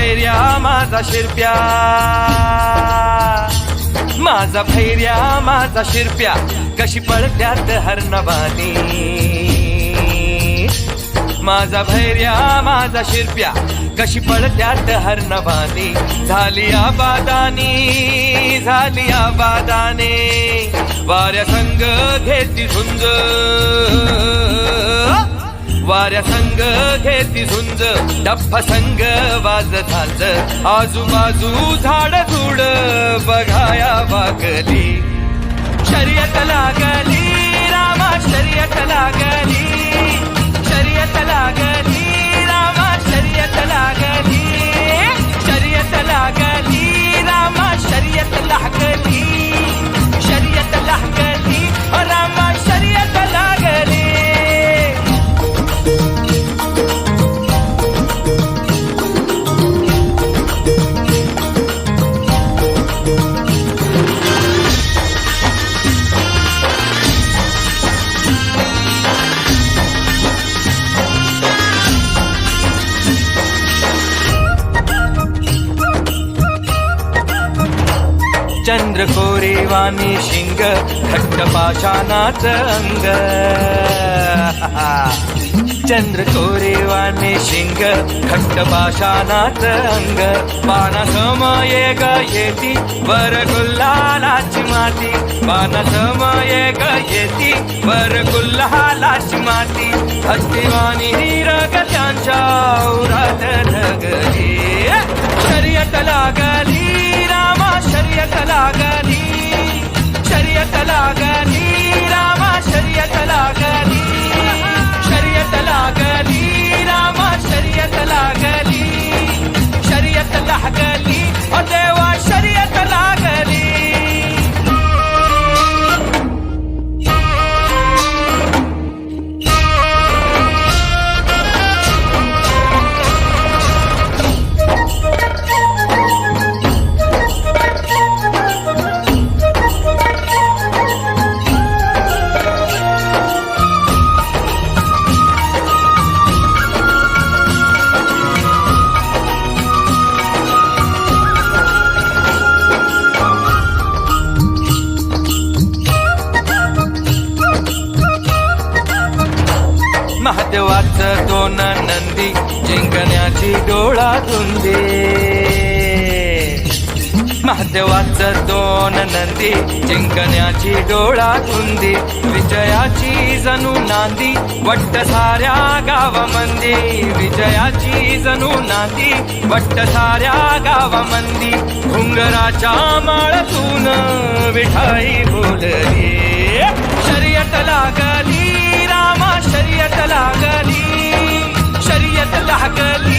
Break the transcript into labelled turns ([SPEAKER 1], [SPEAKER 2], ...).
[SPEAKER 1] भैर्या माझा शिरप्या, माझा भैर्या माझा शिरप्या, कशी पळत्यात हरणवानी. माझा भैर्या माझा शिरप्या, कशी पळत्यात हरणवानी. झाली आबादानी, झाली आबादाने, वाऱ्या संग घेती झुंज, वाऱ्या संग घेती झुंज, डप्प संग वाज झांज. आजूबाजू झाड झुड बघाया वागली. शर्यत लागली रामा, शर्यत लागली, शर्यत लागली रामा, शर्यत लागली, शर्यत लागली रामा, शर्यत लागली, शर्यत लागली रामा, शर्यत लागली. चंद्र कोरेवानी शिंग, घट्ट पाषाणाच अंग. चंद्र कोरेवानी शिंग, घट्ट पाषाणाच अंग. पानासमये ग येती वर गुल्हालाची माती, पानासमये ग येती वर गुल्हालाची माती. हस्तिवानी हिरग त्यांच्या उरात ढगली. शर्यत लागली रामा, शर्यत लागली, शर्यत लागली रामा, शर्यत लागली, शर्यत लागली रामा, शर्यत लागली, शर्यत लागली ओ देवा, शर्यत लागली. महादेवाचं दोन नंदी, जिंकण्याची डोळा धुंदी. महादेवाचं दोन नंदी, जिंकण्याची डोळा धुंदी. विजयाची जणू नांदी, वट्ट साऱ्या गावामंदी. विजयाची जणू नांदी, वट्ट साऱ्या गावामंदी. घुंगराच्या माळतून विठाई बोलली. शर्यत लागली रामा, शर्यत लागली, शर्यत लागली.